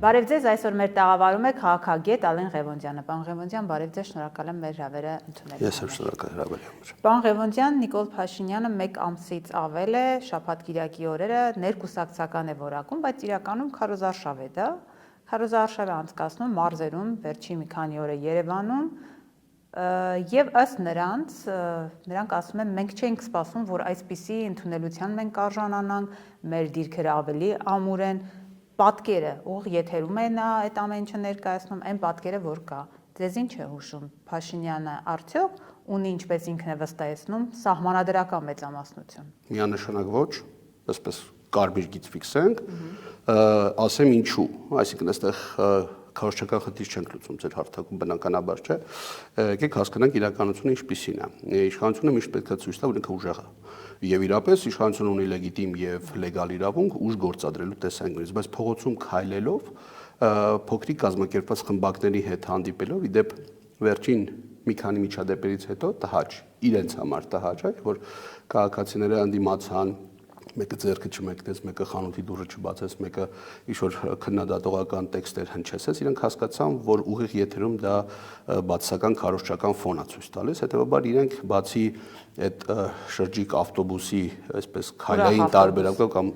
Բարև ձեզ, այսօր մեր տաղավարում է քաղաքագետ Ալեն Ղևոնդյանը։ Պարոն Ղևոնդյան, բարև ձեզ, շնորհակալ եմ մեր հրավերը ընդունելու Ես եմ շնորհակալ հրավերի համար։ Պարոն Ղևոնդյան, Նիկոլ Փաշինյանը 1 ամսից ավել է շաբաթ-կիրակի օրերը ներկուսակցական է որակում, բայց իրականում քարոզարշավ է դա։ Քարոզարշավ է անցկացնում մարզերում, վերջին մի քանի օր է Երևանում, եւ ըստ նրանք ասում են մենք չենք սպասում, որ այսպիսի ընդունելության մենք արժանանանք, մեր դիրքերը ավելի ամուր են, պատկերը, ուղղ եթերում է նա այդ ամեն ինչը ներկայացնում, այն պատկերը, որ կա։ Ձեզ ինչ է հուշում, Փաշինյանը արդյոք ունի, ինչպես ինքն է վստահեցնում, սահմանադրական մեծամասնություն։ Միանշանակ ոչ, այսպես կարմիր գիծ ֆիքսենք, ասեմ ինչու, այսինքն այստեղ քարոզչական խնդիր չենք լուծում ձեր հարթակում բնականաբար չէ, եկեք հասկանանք իրականությունը ինչպիսին է։ Իշխանությունը միշտ պետք է ցույց տա, որ ինքը ուժեղ է։ Եվ իրապես իշխանությունը ունի լեգիտիմ եւ լեգալ իրավունք ուժ գործադրելու տեսանկյունից, բայց փողոցում քայլելով փոքրիկ կազմակերպված խմբակների հետ հանդիպելով, իդեպ վերջին մի քանի միջադեպերից հետո տհաճ, իրենց համար տհաճ է, որ քաղաքացիները հանդիմացան, մեկը ձեռքը չմեկնեց, մեկը խանութի դուռը չբացեց, մեկը ինչ-որ քննադատողական տեքստեր հնչեցեց, իրենք հասկացան, որ ուղիղ եթերում դա բացասական քարոզչական ֆոն է ցույց տալիս, հետեւաբար իրենք բացի այդ շրջիկ ավտոբուսի, այսպես քայլային տարբերակով կամ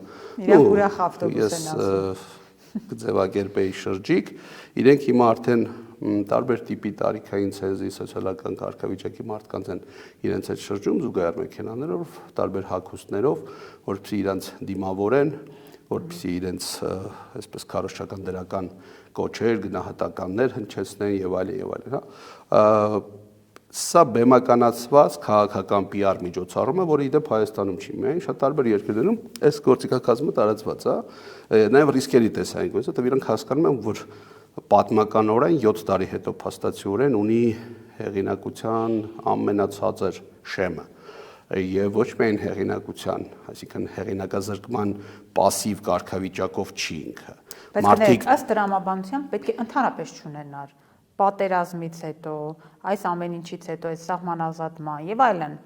ուրախ ավտոբուս են ասում, կձևակերպեի շրջիկ, իրենք հիմա արդեն տարբեր տիպի տարիքային ցենզի սոցիալական կարգավիճակի մարդկանց են իրենց այդ շրջում զուգահեռ մեքենաներով, տարբեր հագուստներով, որպեսզի իրենց դիմավորեն, որպեսզի իրենց այսպես քարոզչական դրական կոչեր, գնահատականներ հնչեցնեն եւ այլն, հա։ Սա բեմականացված քաղաքական PR միջոցառում է, որը իդեպ Հայաստանում չի միայն, շատ տարբեր երկրներում այս գործիքակազմը տարածված է, նաեւ ռիսկերի տեսանկյունից, որտեղ իրանք հասկանում են, որ պատմականորեն 7 տարի հետո փաստացիորեն ունի հեղինակության ամենացածր շեմը եւ ոչ միայն հեղինակության, այսինքն հեղինակազրկման пассив կարգավիճակով չի ինքը։ Բայց ըստ դրամաբանության պետք է ընդհանրապես չունենար պատերազմից հետո, այս ամեն ինչից հետո այս սահմանազատման եւ այլն,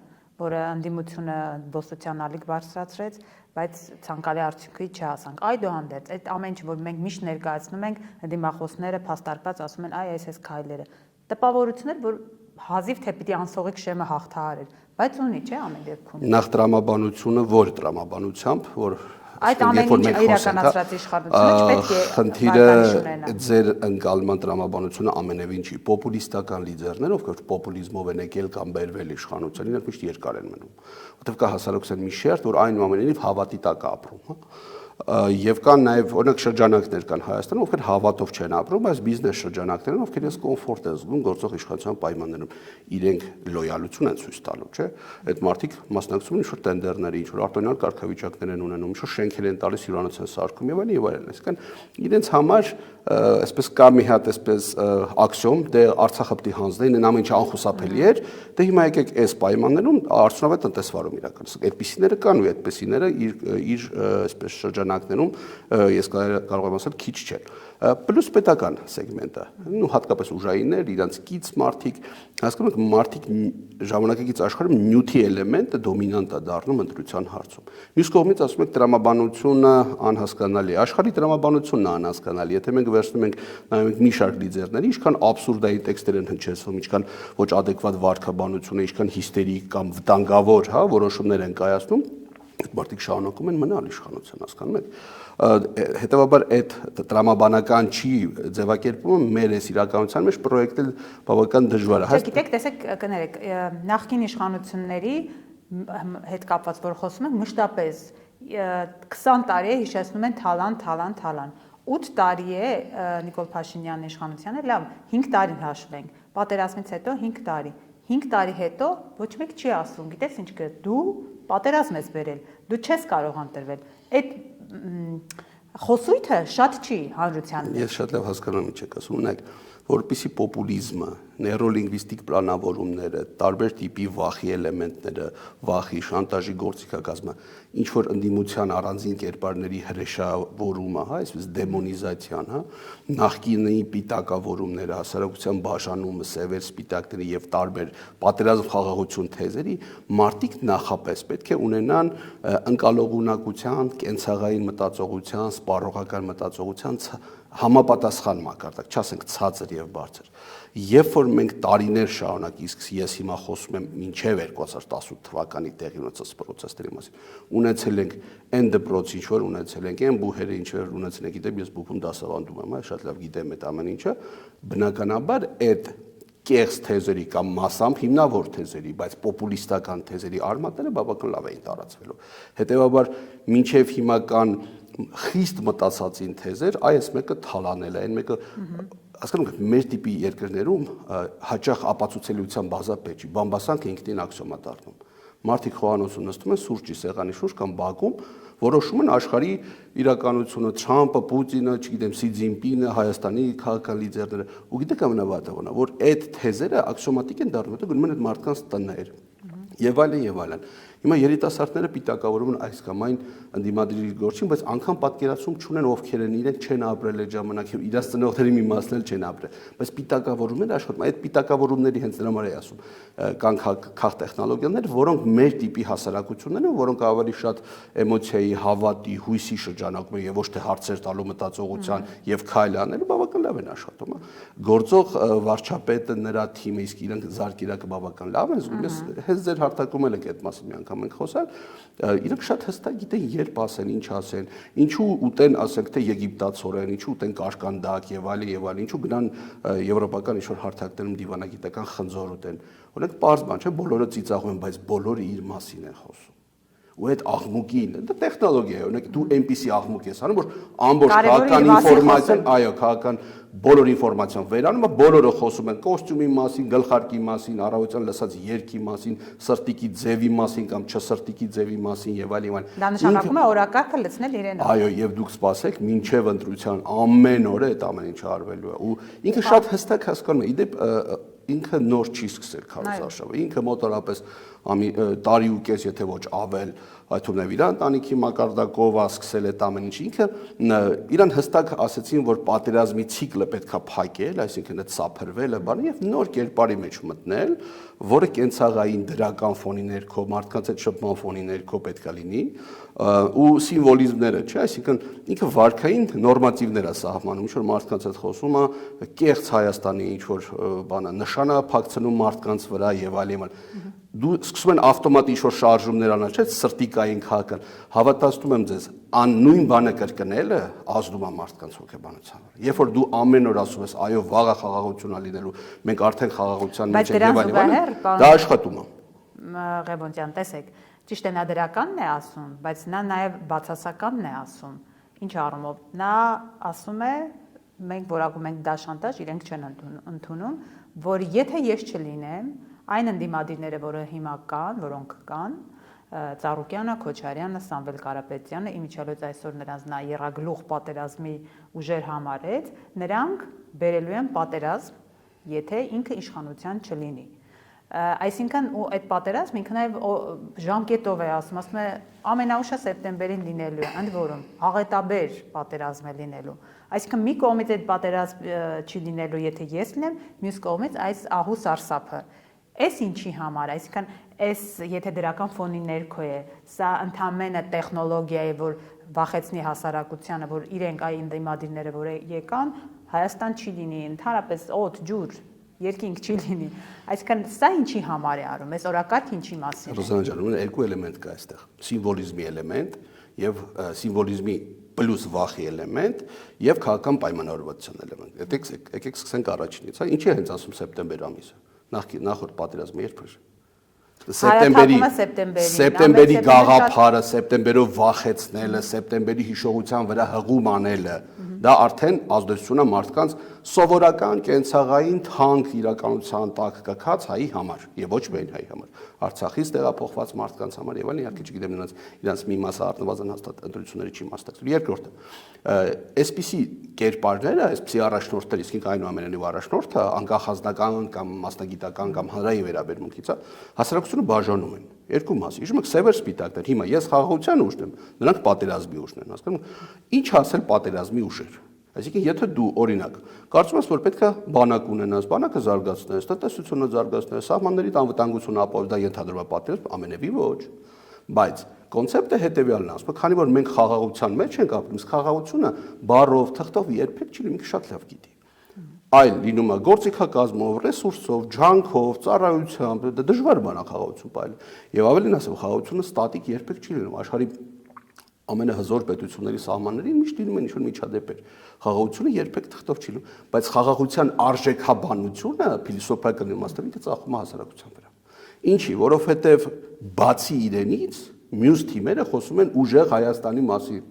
որը ընդդիմությունը բոսության ալիք բարձրացրեց, բայց ցանկալի արդյունքի չհասանք։ Այդուհանդերձ, այդ ամեն ինչ, որ մենք միշտ ներկայացնում ենք, ընդդիմախոսները փաստարկված ասում են, այս քայլերը, տպավորություններ, որ հազիվ թե պիտի անսողիկ շեմը հաղթահարեր, բայց ունի, չէ՞, ամեն դեպքում։ Նախ տրամաբանությունը, որ տրամաբանությամբ, որ այդ ամեն ինչը իրականացրած իշխանությունը չպետք է խնդիրը ձեր ընկալման տրամաբանությունը ամենևին չի։ Պոպուլիստական լիդերներ, ովքեր պոպուլիզմով են եկել կամ բերվել իշխանության, իրենք միշտ երկար են մնում։ Որտեվ կա հասարակության մի շերտ, որ այնուամենայնիվ հավատի տակ է ապրում, հա։ Եվ կան նաև օրինակ շրջանակներ կան Հայաստանում, ովքեր հավատով չեն ապրում, բայց բիզնես շրջանակներ են, ովքեր ես կոմֆորտ են զգում գործող իշխանության պայմաններում, իրենք լոյալություն են ցույց տալու, չէ՞։ Այդ մարդիկ մասնակցում են ինչ-որ տենդերների, ինչ-որ արտոնյալ կարգավիճակներ են ունենում, ինչ-որ շենքեր են տալիս, հյուրանոց են սարքում եւ այլն, այսինքն իրենց համար այսպես կա մի հատ այսպես աքսիոմ, դե Արցախը պիտի հանձնեին, այն ամեն ինչ անխուսափելի էր, դե հիմա եկեք այս պայմաններում արդյունավետ տնտեսվարում իրականացնենք։ Այդպիսիները կան ու այդպիսիները իր այսպես շրջանակներում ես կարող եմ ասել քիչ չեն։ Պլյուս պետական սեգմենտը, ու հատկապես ուժայիններ, իրանց կից մարդիկ, հասկանում եք, մարդիկ ժամանակակից աշխարհում նյութի էլեմենտը դոմինանտ է դառնում ընտրության հարցում։ Մյուս կողմից ասում եք տրամաբանությունը անհասկանալի է, աշխարհի տրամաբանությունն է անհասկանալի, եթե մենք վերցնում ենք նայում ենք մի շարք լիդերների, ինչքան աբսուրդային տեքստեր են հնչեցվում, ինչքան ոչ ադեկվատ վարքաբանություն է, ինչքան հիստերիկ կամ վտանգավոր, հա, որոշումներ են կայացնում, այդ մարդիկ շարունակում են մնալ իշխանության, հասկանում եք։ Հետևաբար այդ տրամաբանական չի ձևակերպումը մեր այս իրականության մեջ պրոյեկտել բավական դժվար է։ Գիտեք, տեսեք, կներեք, նախկին իշխանությունների հետ կապված, որ խոսում ենք, մշտապես 20 տարի է հիշեցնում են թալան։ 8 տարի է Նիկոլ Փաշինյանի իշխանությանը, լավ, 5 տարին հաշվենք, պատերազմից հետո 5 տարի։ 5 տարի հետո ոչ մեկ չի ասում, գիտես ինչ կա, դու պատերազմ ես բերել, դու չես կարող ընտրվել։ Այդ խոսույթը շատ չի հանրության մեջ։ Ես շատ լավ հասկանում եմ ինչ եք ասում, ունեք, որպեսզի պոպուլիզմը, նեյրոլինգվիստիկ պլանավորումները, տարբեր տիպի վախի էլեմենտները, վախի, շանտաժի գործիքակազմը, ինչ որ ընդդիմության առանձին կերպարների հրեշավորումը, հա, այսպես դեմոնիզացիան, հա, նախկինի պիտակավորումները, հասարակության բաժանումը, սևեր սպիտակների եւ տարբեր պատերազմ խաղաղություն թեզերի, մարդիկ նախապես պետք է ունենան ընկալողունակության, կենցաղային մտածողության, սպառողական մտածողության համապատասխան մակարդակ, չասենք ցածր եւ բարձր։ Երբ որ մենք տարիներ շարունակ, իսկ ես հիմա խոսում եմ մինչև 2018 թվականի տեղի ունեցած պրոցեսների մասին, ունեցել ենք այն դպրոց, ինչ որ ունեցել ենք, այն բուհերը, ինչ որ ունեցել ենք, գիտեմ, ես բուհում դասավանդում եմ, շատ լավ գիտեմ այդ ամեն ինչը, բնականաբար այդ կեղծ թեզերի կամ մասամբ հիմնավոր թեզերի, բայց պոպուլիստական թեզերի արմատները բավական լավ էին տարածվելու։ Հետևաբար, մինչև հիմա կան խիստ մտածածին թեզեր, այս մեկը թալանել է, այն մեկը հասկանում եք, մեր տիպի երկրներում հաճախ ապացուցելիության բազա պետք չի, բամբասանք ինքնին աքսիոմա դառնում։ Մարդիկ խոհանոցում նստում են սուրճի սեղանի շուրջ կամ բակում, որոշում են աշխարհի իրականությունը, Թրամփը, Պուտինը, չգիտեմ, Սի Ցզինպինը, Հայաստանի քաղաքական լիդերները, ու գիտեք ամենավատը, որ այդ թեզերը աքսիոմատիկ են դառնում, հետո գնում են այդ մարդկանց տներ եւ այլն եւ այլն։ Հիմա երիտասարդները պիտակավորում են այս կամ այն ընդդիմադիրի գործին, բայց անգամ պատկերացում չունեն ովքեր են, իրենք չեն ապրել այդ ժամանակ եւ իրաց ծնողների մի մասն էլ չեն ապրել, բայց պիտակավորումներ աշխատում, այդ պիտակավորումների հենց դրա համար է ասում, կան քաղ տեխնոլոգիաներ, որոնք մեր տիպի հասարակություններն են, որոնք ավելի շատ էմոցիայի, հավատի, հույսի շրջանակում են եւ ոչ թե հարցեր տալու մտածողության եւ քայլ անելու բավական լավ են աշխատում, գործող վարչապետը նրա թիմը, իսկ իրենք զարկերակը բավական լավ են, ես հենց ձեր հարթակում էլ եք այդ մասին մի անգամ ենք խոսել, իրենք շատ հստակ գիտեն երբ ասեն, ինչ ասեն, ինչու ուտեն, ասենք թե եգիպտացորեն, ինչու ուտեն կարկանդակ եւ այլն, ինչու գնան եվրոպական ինչ-որ հարթակներում դիվանագիտական խնձոր ուտեն։ Օրինակ պարզ բան չէ, բոլորը ծիծաղում են, բայց բոլորը իր մասին են խոսում։ Ու այդ աղմուկին, դա տեխնոլոգիա է, օրինակ դու այնպիսի աղմուկ ես անում, որ ամբողջ քաղաքական ինֆորմացիան, այո, քաղաքական բոլոր ինֆորմացիան վերանում է, բոլորը խոսում են կոստյումի մասին, գլխարկի մասին, առավոտյան լսած երգի մասին, սրտիկի ձևի մասին կամ չսրտիկի ձևի մասին եւ այլն։ Դա նշանակում է օրակարգը լցնել իրենով։ Այո, եւ դուք սպասեք մինչեւ ընտրության ամեն օր այդ ամեն ինչը արվելու է։ Ու ինքը շատ հստակ հասկանում է, իդեպ ինքը նոր չի սկսել քարոզարշավը, ինքը մոտորապես տարի ու կես, եթե ոչ ավել, այդ թվում է իր ընտանիքի մակարդակով է սկսել այդ ամեն ինչը, ինքը իրան հստակ ասեցին, որ պատերազմի ցիկլը պետքա փակել, այսինքն այդ սափրվելը բանը եւ նոր կերպարի մեջ մտնել, որը կենցաղային դրական ֆոնի ներքո, մարդկանց այդ շփման ֆոնի ներքո պետքա լինի, ու սիմվոլիզմները, չէ, այսինքն ինքը վարքային նորմատիվներ է սահմանում, ինչ որ մարդկանց հետ խոսում է, կեղծ Հայաստանի ինչ որ բանը, նշանը փակցնում մարդկանց վրա եւ այլն։ Դու սկսում են ավտոմատ ինչ-որ շարժումներ անալ, չէ՞, սրտիկային քաղաքական։ Հավատացնում եմ ձեզ, նույն բանը կրկնելը ազդում է մարդկանց հոգեբանության վրա։ Երբ որ դու ամեն օր ասում ես, այո, վաղը խաղաղություն է լինելու, մենք արդեն խաղաղության մեջ ենք եւ այլն, դա աշխատում է։ Ղևոնդյան, տեսեք, ճիշտ է նա դրականն է ասում, բայց նա նաեւ բացասականն է ասում։ Ինչ առումով։ Նա ասում է, մենք որակում ենք դա շանտաժ, իրենք չեն ընդունում, որ եթե ես չլինեմ, այն ընդդիմադիրները, որը հիմա կան, որոնք կան, Ծառուկյանը, Քոչարյանը, Սամվել Կարապետյանը, իմիջիալոց այսօր նրանց նա եռագլուխ պատերազմի ուժեր համարեց, նրանք բերելու են պատերազմ, եթե ինքը իշխանության չլինի։ Այսինքն ու այդ պատերազմը ինքը նաև ժամկետով է ասում է ամենաուշը սեպտեմբերին լինելու է, ընդ որում աղետաբեր պատերազմ է լինելու։ Այսինքն մի կողմից այդ պատերազմ չի լինելու, եթե ես լինեմ, մյուս կողմից այս ահու սարսափը։ Այս ինչի համար, այսինքն այս եթե դրական ֆոնի ներքո է, սա ընդհանրապես տեխնոլոգիա է, որ վախեցնի հասարակությանը, որ իրենք այն դիմադիրները, որ եկան, Հայաստան չի լինի, ընդհանրապես օդ, ջուր, երկինք չի լինի։ Այսինքն սա ինչի համար է արում, այս օրակարգ ինչի մասին է։ Ռոզանա ջան, երկու էլեմենտ կա այստեղ՝ սիմվոլիզմի էլեմենտ եւ սիմվոլիզմի պլյուս վախի էլեմենտ եւ քաղաքական պայմանավորվածության էլեմենտ։ Եկեք սկսենք առաջինից, հա, ինչի է հենց ասում սեպտեմբեր ամիսը։ Նախորդ պատերազմը երբ էր։ Սեպտեմբերի գաղափարը, սեպտեմբերով վախեցնելը, սեպտեմբերի հիշողության վրա հղում անելը, դա արդեն ազդեցություն է մարդկանց սովորական կենցաղային թանկ իրականության տակ կքած հայի համար եւ ոչ միայն հայի համար, Արցախից տեղափոխված մարդկանց համար եւ այլն, իհարկե չգիտեմ նրանց մի մասը առնվազն հաստատ ընտրությունների չի մասնակցել։ Երկրորդը, այսպիսի կերպարները, այսպիսի առաջնորդներ, իսկ այնուամենայնիվ առաջնորդը անկախ ազնական կամ մասնագիտական կամ հանրային վերաբերմունքից է, հասարակությունը բաժանում են երկու մասի։ Հիշում եք սևեր սպիտակներ, հիմա ես խաղաղության ուժն եմ, նրանք պատերազմի ուժն են, հասկանում։ Ինչ ասել պատերազմի ուժեր։ Այսինքն, եթե դու օրինակ կարծում ես, որ պետք է բանակ ունենաս, բանակը զարգացնես, տնտեսությունը զարգացնես, սահմանների անվտանգությունը ապահովես, դա ենթադրվում է պատերազմ, ամենևի ոչ։ բայց կոնցեպտը հետեւյալն է, ասում քանի որ մենք խաղաղության մեջ ենք ապրում, իսկ խաղաղությունը բառով, թղթով երբեք չի լինի, ինքը շատ լավ գիտի։ Այլ լինում է գործիքակազմով, ռեսուրսով, ջանքով, ծառայությամբ, դա դժվար բան է խաղաղություն պահել։ Եվ ավելին ասեմ, խաղաղությունը ստատիկ երբեք չի լինում, աշխարհի ամենահզոր պետությունների սահմաններին միշտ լինում են ինչ-որ միջադեպեր։ Խաղաղությունը երբեք թղթով չի լինում, բայց խաղաղության արժեքաբանությունը փիլիսոփայական իմաստով ինքը ծախում է հասարակության վրա։ Ինչի, որովհետև բացի իրենից մյուս թիմերը խոսում են ուժեղ Հայաստանի մասին,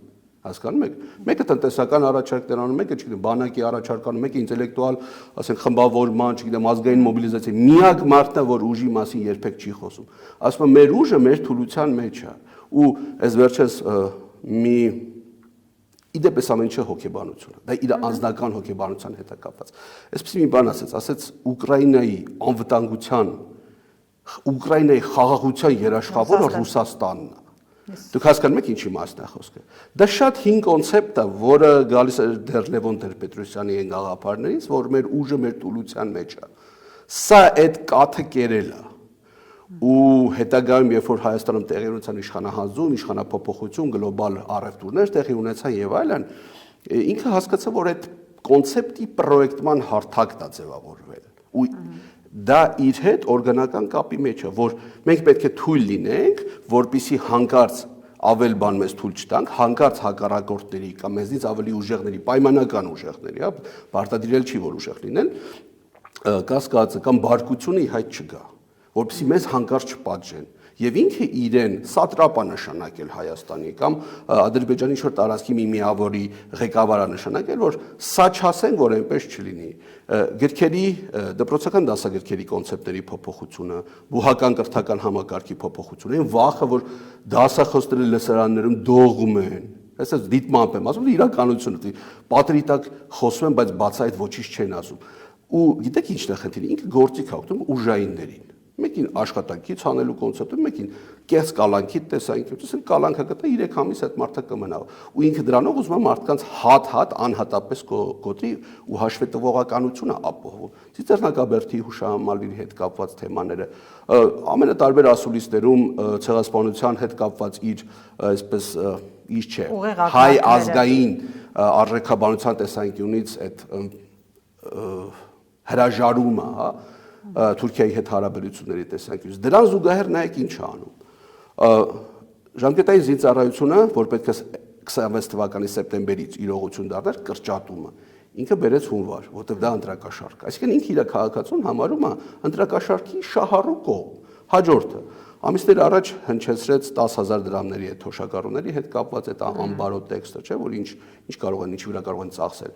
հասկանում եք։ Մեկը տնտեսական առաջարկներ անում, մեկը չգիտեմ, բանակի առաջարկ անում, մեկը ինտելեկտուալ, ասենք, խմբավորման, չգիտեմ, ազգային մոբիլիզացիա։ Միակ մարդն է, որ ուժի մասին երբեք չի խոսում։ Ասում եմ, մեր ուժը մեր թուլության մեջ է։ Ու այս վերջերս մի իդեպս ամեն ինչը հոգեբանություն է։ Դա իր անձնական հոգեբանության հետ է կապված։ Այսպես մի բան ասեց Ուկրաինայի անվտանգության, Ուկրաինայի խաղաղության երաշխավորը Ռուսաստանն է։ Դուք հասկանում եք ինչի մասն է խոսքը։ Դա շատ հին կոնցեպտ է, որը գալիս է դեռ Լևոն Տեր-Պետրոսյանի այն գաղափարներից, որ մեր ուժը մեր տուլության մեջ է։ Սա այդ կաթը կերել է։ Ու հետագայում, երբ որ Հայաստանում տեղի ունեցան իշխանահանձում, իշխանափոփոխություն, գլոբալ առևտուրներ տեղի ունեցան եւ այլն, ինքը հասկացավ, որ այդ կոնցեպտի պրոյեկտման հարթակն է ձևավորվել։ Ու դա իր հետ օրգանական կապի մեջ է, որ մենք պետք է թույլ լինենք, որպեսզի հանկարծ ավել բան մեզ թույլ չտանք, հանկարծ հակառակորդների կամ մեզնից ավելի ուժեղների, պայմանական ուժեղների, հա, պարտադիրել չի որ ուժեղ լինեն, կասկածը կամ բարկությունը ի հայտ չգա, որպեսզի մեզ հանկարծ չպատժեն։ Եվ ինքը իրեն սատրապա նշանակել Հայաստանի կամ Ադրբեջանի ինչ-որ տարածքի մի միավորի ղեկավարը նշանակել, որ սա չասեն, որ այնպես չլինի։ Գրքերի, դպրոցական դասագրքերի կոնցեպտների փոփոխությունը, բուհական կրթական համակարգի փոփոխությունը, այն վախը, որ դասախոսները լսարաններում դողում են։ Այսպես դիտմամբ եմ ասում, իրականությունը, պատերի տակ խոսում են, բայց բացայտ ոչինչ չեն ասում։ Ու գիտեք ի՞նչն է խնդիրը, ինքը գործիք է օգնում ուժայիններին։ Մեկին աշխատանքից հանելու կոնցեպտը, մեկին կես կալանքի տեսանկյունից, ասենք կալանքը կտա 3 ամիս այդ մարդը կմնա։ Ու ինքը դրանով ուզում է մարդկանց հատ անհատապես կոտրի ու հաշվետվողականությունը ապահովում։ Ծիծեռնակաբերդի հուշահամալիրի հետ կապված թեմաները, ամենատարբեր ասուլիսներում ցեղասպանության հետ կապված իր այսպես ինչ չէ, հայ ազգային արժեքաբանության տեսանկյունից այդ հրաժարումը, հա, Թուրքիայի հետ հարաբերությունների տեսանկյունից։ Դրան զուգահեռ նայեք ինչ է անում։ Ժամկետային զինծառայությունը, որ պետք է 26 թվականի սեպտեմբերից իրողություն դառներ, կրճատումը։ Ինքը բերեց հունվար, որտեղ դա ընտրակաշարք։ Այսինքն ինքը իր քաղաքացուն համարում է ընտրակաշարքի շահառու կողմ։ Հաջորդը ամիսներ առաջ հնչեցրեց 10,000 դրամների այդ թոշակառուների հետ կապված այդ անբարո տեքստը, չէ՞, որ ինչ կարող են, ինչի վրա կարող են ծախսել։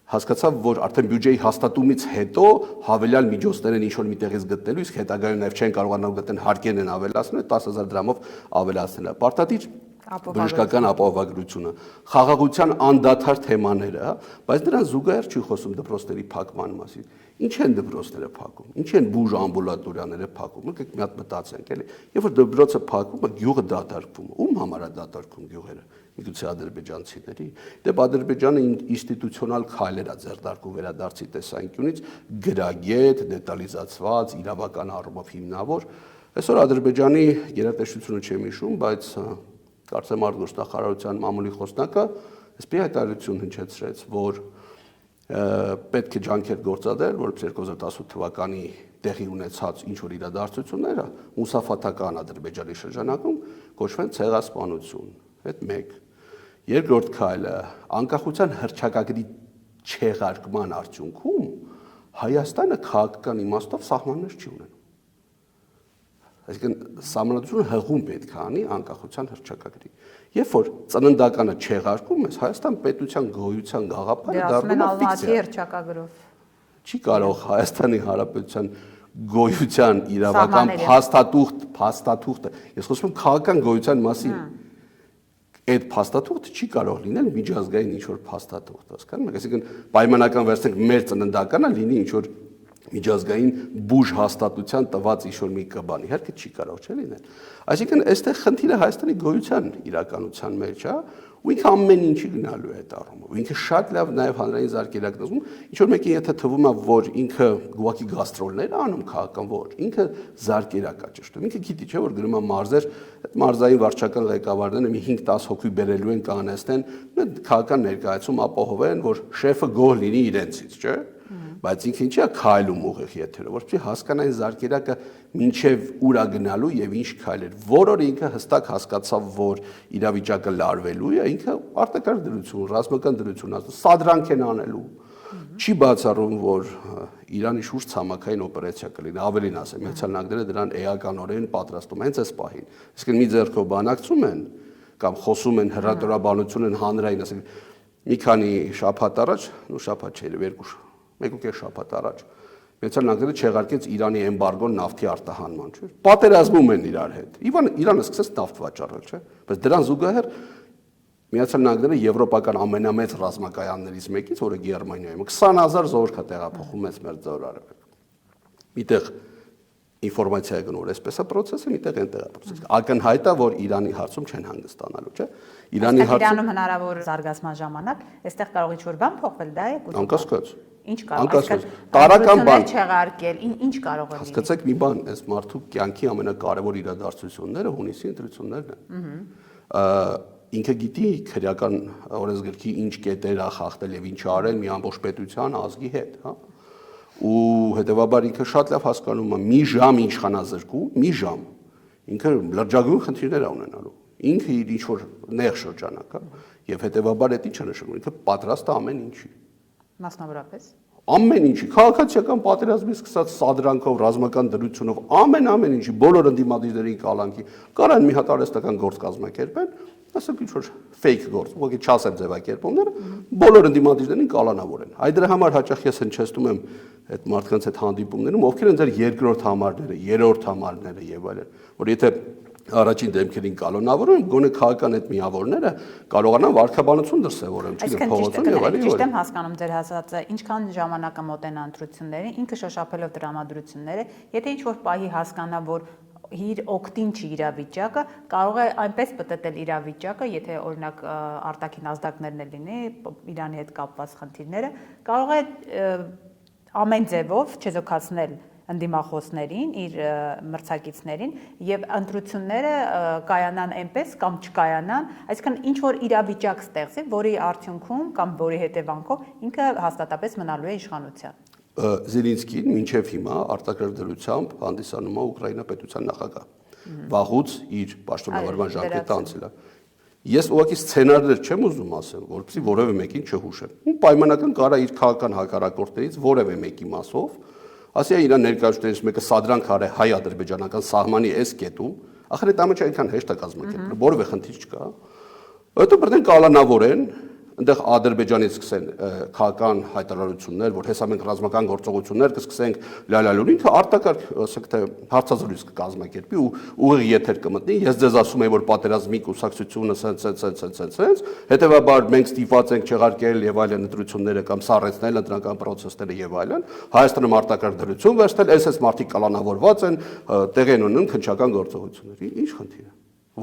Հասկացավ, որ արդեն բյուջեի հաստատումից հետո հավելյալ միջոցներ են ինչ-որ միտեղից գտնելու, իսկ հետագայում նաև չեն կարողանալ գտնել հարկերն են ավելացնել, 10,000 դրամով ավելացնել։ Պարտադիր բժշկական ապահովագրությունը, խաղաղության անդադար թեմաները, բայց դրան զուգահեռ չի խոսում դպրոցների փակման մասին։ Ինչ են դպրոցները փակում, ինչ են բուժ ամբուլատորիաները փակում, եկեք մի հատ մտածենք, էլի։ Երբ որ դպրոցը փակում է, գյուղը դատարկվում է, ում համար է դատարկվում գյուղերը։ Միգուցե ադրբեջանցիների։ Դեպ Ադրբեջանը ինստիտուցիոնալ քայլեր է ձեռնարկում վերադարձի տեսանկյունից, գրագետ, դետալիզացված, իրավական առումով հիմնավոր։ Այսօր Ադրբեջանի գերատեսչությունը չեմ հիշում, բայց կարծեմ արտգործնախարարության մամուլի խոսնակը այսպես հայտարարություն հնչեցրեց, որ պետք է ջանքեր գործադրել, որպես 2018 թվականի տեղի ունեցած ինչ որ իրադարձությունները մուսաֆաթական Ադրբեջանի շրջանակում կոչվեն ցեղասպանություն։ Այդ մեկ։ Երկրորդ քայլը անկախության հռչակագրի չեղարկման արդյունքում Հայաստանը քաղաքական իմաստով սահմաններ չի ունենում։ Այսինքն սահմանադրությունը հղում պետք է անի անկախության հռչակագրի։ Երբ որ ծննդականը չեղարկում ես, Հայաստան պետության գոյության գաղափարը դառնում է ֆիկցիա։ Հռչակագրով։ Չի կարող Հայաստանի Հանրապետության գոյության իրավական փաստաթուղթը, ես խոսում եմ քաղաքական գոյության մասին։ Այդ փաստաթուղթը չի կարող լինել միջազգային ինչ-որ փաստաթուղթ, հասկանում եք, այսինքն պայմանական վերցնենք մեր ծննդականը լինի ինչ-որ միջազգային բուժ հաստատության տված ինչ-որ մի կբան, իհարկե չի կարող չէ լինել։ Այսինքն այստեղ խնդիրը Հայաստանի գոյության իրականության մեջ է, ու ինքը ամեն ինչի գնալու է այդ առումով։ Ինքը շատ լավ նաև հանրային զարգերակն ասում, ինչ որ մեկին եթե թվում է, որ ինքը գուակի գաստրոլներ անում քաղաքական, որ ինքը զարգերակ է ճշտում։ Ինքը գիտի չէ որ գնում է մարզեր, այդ մարզային վարչական ղեկավարները մի 5-10 հոգի բերելու են կանեստեն, քաղաքական ներկայացում ապահովեն, որ շեֆը գոհ լինի իրենցից, չէ՞։ Բայց ինքը ինչի է քայլում ուղիղ եթերով, որպեսզի հասկանային զարգերակը մինչև ուր է գնալու եւ ինչ քայլեր։ Որօր ինքը հստակ հասկացավ, որ իրավիճակը լարվելու է, ինքը արտակարգ դրություն, ռազմական դրություն ասում, սադրանք են անելու։ Չի բացառում, որ Իրանի շուրջ ցամաքային օպերացիա կլինի, ավելին ասեմ, Միացյալ Նահանգները դրան էականորեն պատրաստում հենց այս պահին։ Իսկ մի ձեռքով բանակցում են կամ խոսում են հրատորաբանություն են հանրային, ասենք մի քանի շաբաթ առաջ, ու շաբաթ չէ, 1.5 շաբաթ առաջ Միացյալ Նահանգները չեղարկեց Իրանի էմբարգոն նավթի արտահանման, չէ՞։ Պատերազմում են իրար հետ։ Իրանը սկսեց նավթ վաճառել, չէ՞։ Բայց դրան զուգահեռ Միացյալ Նահանգները եվրոպական ամենամեծ ռազմակայաններից մեկից, որը Գերմանիայում 20,000 զորք է տեղափոխում մեր ձոր արևելք։ Միտեղ ինֆորմացիա գնոր այսպես է process-ը, միտեղ այնտեղ է process-ը։ Ակնհայտ է, որ Իրանի հարցում չեն հանգստանալու, չէ՞։ Իրանում հնարավոր զարգացման ժամանակ այստեղ կարող ինչ-որ բան փոխվել, դա է։ Անկասկած։ Ինչ կարող տարական բան չեղարկել, ինչ կարող է լինել։ Հասկացեք մի բան, այս մարդու կյանքի ամենակարևոր իրադարձությունները հունիսի ընտրություններն են։ Ինքը գիտի քրեական օրենսգրքի ինչ կետեր է խախտել եւ ինչ արել մի ամբողջ պետության ազգի հետ, հա։ Ու հետեւաբար ինքը շատ լավ հասկանում է մի ժամ իշխանազրկու, մի ժամ ինքը լրջագույն խնդիրներ է ունենալու։ Ինքը իր ինչ որ նեղ շրջանակ է եւ հետեւաբար դա ինչ է նշանակում, ինքը պատրաստ է ամեն ինչի։ Մասնավորապես ամեն ինչի, քաղաքացիական պատերազմից սկսած սադրանքով, ռազմական դրությունով, ամեն ինչի, բոլոր ընդդիմադիրների կալանքի, կարան մի հատ արհեստական գործ կազմակերպեն, ասենք ինչ որ fake գործ, ուղղակի չասեմ ձևակերպումները, բոլոր ընդդիմադիրներին կալանավորեն։ Այդ դրա համար հաճախ ես հնչեցնում եմ այդ մարդկանց հետ հանդիպումներում, ովքեր են ձեր երկրորդ համարները, երրորդ համարները եւ այլն, որ եթե առաջին դեմքերին կալոնավորում, գոնե քաղաքական այդ միավորները կարողանան վարքաբանություն դրսևորեն, չի փողոցում եւ այլն։ Ճիշտ եմ հասկանում ձեր ասածը, ինչքան ժամանակը մոտենա ընտրություններին, ինքը շոշափելով դրամատրությունները, եթե ինչ-որ պահի հասկանա, որ իր օգտին չի իրավիճակը, կարող է այնպես պտտել իրավիճակը, եթե օրինակ արտաքին ազդակներն էլ լինի, Իրանի հետ կապված խնդիրները, կարող է ամեն ձևով չեզոքացնել ընդդիմախոսներին, իր մրցակիցներին եւ ընտրությունները կայանան այնպես կամ չկայանան, այսինքն ինչ որ իրավիճակ ստեղծի, որի արդյունքում կամ որի հետևանքով ինքը հաստատապես մնալու է իշխանության։ Զելինսկին մինչև հիմա արտակարգ դրությամբ հանդիսանում է Ուկրաինա պետության նախագահ։ Վաղուց իր պաշտոնավարման ժամկետը անցել է։ Ես ուղղակի սցենարներ չեմ ուզում ասել, որովհետեւ որևէ մեկին չհուշեմ։ Ու պայմանական կարա իր քաղաքական հակառակորդներից որևէ մեկի մասով ասի իրան ներկայացուցիչներից մեկը սադրանք արե հայ-ադրբեջանական սահմանի այս կետում, ախր այդ ամենը այնքան հեշտ է կազմակերպել, որևէ խնդիր չկա։ Հետո բրդեն կալանավորեն, այնտեղ Ադրբեջանից սկսեն քաղաքական հայտարարություններ, որ հեսա մենք ռազմական գործողություններ կսկսենք, լալալուն, ինքը արտակարգ, ասենք թե հարցազրույց կկազմակերպի ու ուղիղ եթեր կմտնի, ես ձեզ ասում եմ, որ պատերազմի կուսակցությունը սենց, հետեւաբար մենք ստիպված ենք չեղարկել եւ այլն ընտրությունները կամ սառեցնել ընտրական պրոցեսները եւ այլն, Հայաստանում արտակարգ դրություն վերցնել, այս մարդիկ կալանավորված են, տեղի են ունենում քննչական գործողություններ։ Ինչ խնդիր է։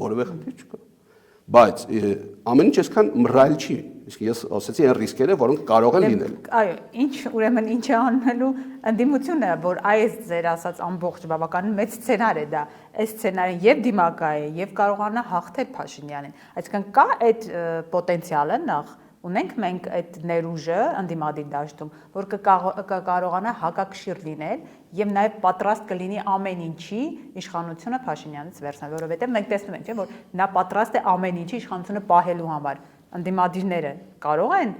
Որևէ խնդիր չկա։ Բայց ամեն ինչ այսքան մռայլ չի, իսկ ես ասացի այն ռիսկերը, որոնք կարող են լինել։ Այո, ուրեմն ինչ է անելու ընդդիմությունը, որ այս ձեր ասած ամբողջ բավականին մեծ սցենար է դա, այս սցենարին եւ դիմակա է եւ կարողանա հաղթել Փաշինյանին։ Այսինքն կա այդ պոտենցիալը նախ ունենք մենք այդ ներուժը ընդդիմադիր դաշտում, որ կկարողանա հակակշիռ լինել եւ նաեւ պատրաստ կլինի ամեն ինչի իշխանությունը Փաշինյանից վերցնել, որովհետեւ մենք տեսնում ենք, չէ՞, որ նա պատրաստ է ամեն ինչի իշխանությունը պահելու համար։ Ընդդիմադիրները կարող են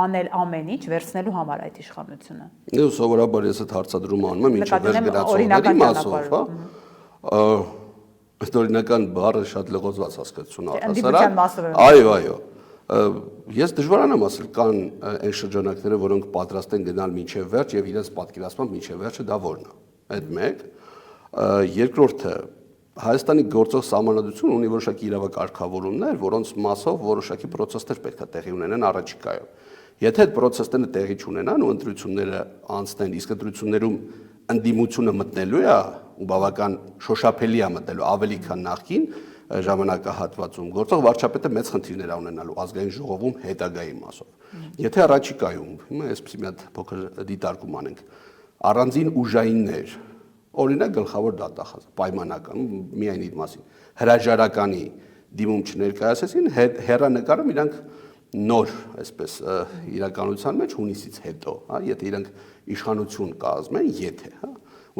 անել ամեն ինչ վերցնելու համար այդ իշխանությունը։ Ու սովորաբար ես այդ հարցադրումը անում եմ ինչի վեր գնացողների մասով, հա։ Այդ օրինական բառը շատ լղոզված հասկացություն առհասարակ։ Այո։ Ես դժվարան եմ ասել կան այն շրջանակները, որոնք պատրաստ են գնալ մինչև վերջ եւ իրենց պատկերացմամբ մինչև վերջը դա որն է։ Այդ մեկ, երկրորդը Հայաստանի գործող սահմանադրությունը ունի որոշակի իրավակարգավորումներ, որոնց մասով որոշակի process-ներ պետք է տեղի ունենան առաջիկայում։ Եթե այդ process-ները տեղի չունենան ու ընտրությունները անցնեն, իսկ ընտրություններում ընդդիմությունը մտնելու է ու բավական շոշափելի է մտնելու ավելի քան նախկին ժամանակահատվածում, գործող վարչապետը մեծ խնդիրներ է ունենալու ազգային ժողովում հետագայի մասով։ Եթե առաջիկայում, հիմա այսպեսի մի հատ փոքր դիտարկում անենք, առանձին ուժայիններ, օրինակ գլխավոր դատախազ, պայմանական, միայն իր մասին, հրաժարականի դիմում չներկայացեցին, հեռանկարում իրանք նոր, այսպես իրականության մեջ հունիսից հետո, հա, եթե իրանք իշխանություն կազմեն, եթե, հա,